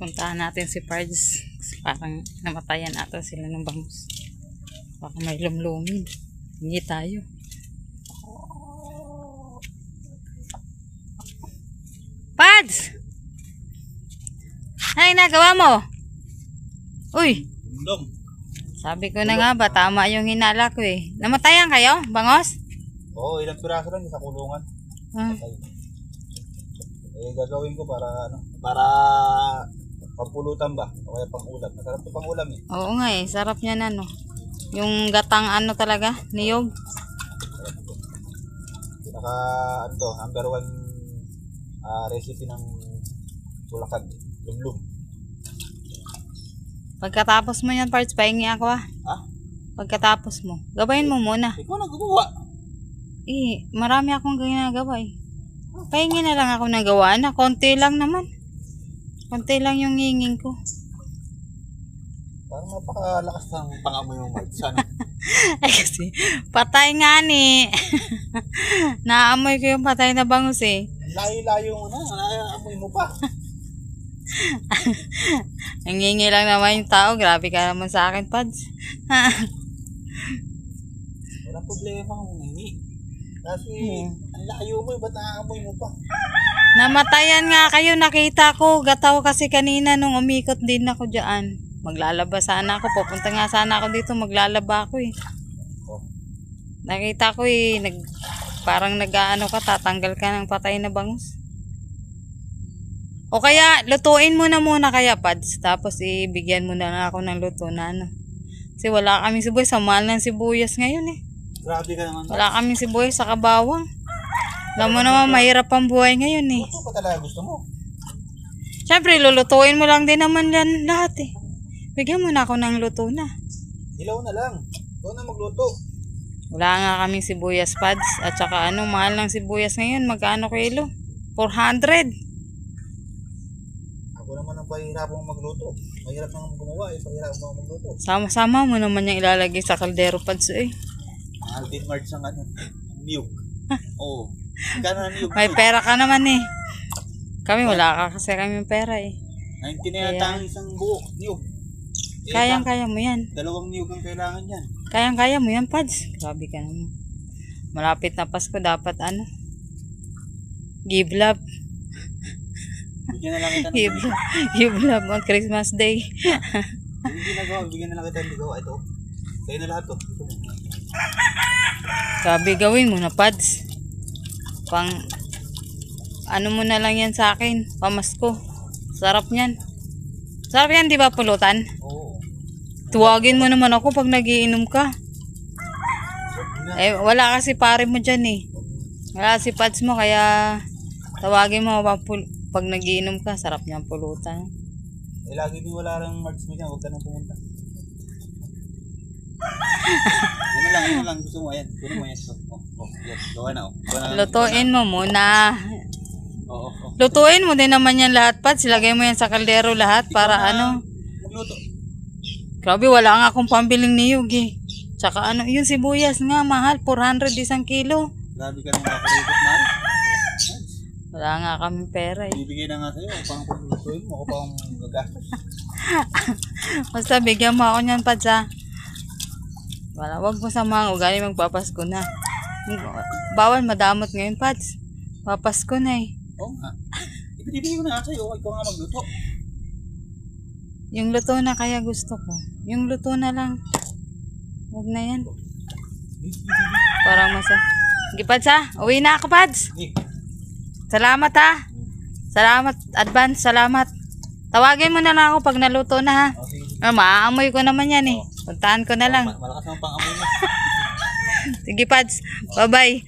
Puntahan natin si Pards. Parang namatayan ata sila ng bangus. Baka may lumlumin. Hingi tayo. Pards! Ano ginagawa mo? Uy! Sabi ko na nga ba, tama yung hinala ko eh. Namatayan kayo, bangos? Oo, ilang piraso lang sa kulungan. Gagawin ko para pampulutan ba? O kaya pang-ulam. Masarap ito pang-ulam eh. Oo nga eh, sarap niya na no. Yung gatang ano talaga, niyog. Pinaka, number 1 recipe ng Bulacan. Lumlum. Pagkatapos mo yan, Pards, pahingi ako ah. Ha? Pagkatapos mo. Gabayin mo muna. Ikaw na gumawa. Marami akong ginagawa eh. Pahingi na lang ako ng gawa na. Konti lang naman. Konti lang yung hinging ko. Parang napakalakas ng pangamoy yung mic. Sana. Ay kasi, patay nga ni. Naamoy ko yung patay na bangus eh. Layo-layo mo na. Naamoy mo pa. Nangingi lang naman yung tao. Grabe ka naman sa akin, Pads. Walang problema kung hindi. Kasi, ang layo mo, ba't naaamoy mo pa? Namatayan nga kayo, nakita ko. Gataw kasi kanina nung umikot din ako dyan. Maglalaba sana ako. Pupunta nga sana ako dito. Maglalaba ako eh. Nakita ko eh. Parang nag-ano ka, tatanggal ka ng patay na bangus. O kaya, lutuin mo na muna kaya, Pads. Tapos ibigyan mo na ako ng luto na ano. Kasi wala kaming sibuyas. Sa mahal ng sibuyas ngayon eh. Grabe ka naman. Wala kaming sibuyas sa kabawang. Alam mo naman, mahirap ang buhay ngayon eh. Luto pa talaga gusto mo? Siyempre, lulutuin mo lang din naman yan lahat eh. Bigyan mo na ako ng luto na. Ilaw na lang. Ikaw na magluto. Wala nga kaming sibuyas, Pads. At saka mahal ng sibuyas ngayon. Magkano kilo? 400. Ako naman ang pahirapang magluto. Mahirap nang gumawa eh. Pahirap nang magluto. Sama-sama mo naman yung ilalagay sa kaldero, Pads eh. Alvin March ang niyog. Oo. Magkano na niyog? May pera ka naman eh. Kami wala ka kasi kami pera eh. 19 na yata ang isang buo niyog. Kayang-kaya mo yan. 2 niyog ang kailangan yan. Kayang-kaya mo yan, Pads. Grabe ka naman. Malapit na Pasko, dapat give love. Bigyan na lang kita ng Give love on Christmas Day. Bigyan na lang kita ng ligaw. Ito. Kayo na lahat to. Sabi gawin mo na, Pads. Mo na lang yan sa akin. Pamasko. Sarap niyan. Sarap yan, di ba, pulutan? Oo. Tuwagin mo naman ako pag nagiinom ka. Wala kasi pare mo dyan eh. Wala si Pads mo, kaya tawagin mo pag nagiinom ka. Sarap niyang pulutan. Lagi din wala rin marks mo dyan. Huwag ka nang pumunta. Yan lang. Gusto mo, ayan. Kunin mo yan. Yan. Gawa na. Lutuin mo muna. Oo. Lutuin mo din naman yan lahat, Pads. Ilagay mo yan sa kaldero lahat para magluto. Grabe, wala nga akong pambiling niyog eh. Tsaka yung sibuyas nga, mahal. 400 isang kilo. Grabe ka nang makakarikot, mahal. Wala nga kami pera eh. Bibigay na nga sa'yo. Pang paglutuin mo. Ako pang gagastos. Basta bigyan mo ako niyan, Pads ha. Wag mo sa mga ugali, magpapasko na. Bawal madamot ngayon, Pads. Papasko na eh. Oo nga. Ibibigay ko na nga sa'yo. Ikaw nga magluto. Yung luto na kaya gusto ko. Yung luto na lang. Huwag na yan. Parang Sige, Pads ha. Uwi na ako, Pads. Salamat ha. Salamat. Advance. Salamat. Tawagin mo na lang ako pag naluto na ha. Maaamoy ko naman yan eh. Puntahan ko na lang. Malakas ang pang-amoy mo. Sige, Pads. Bye-bye.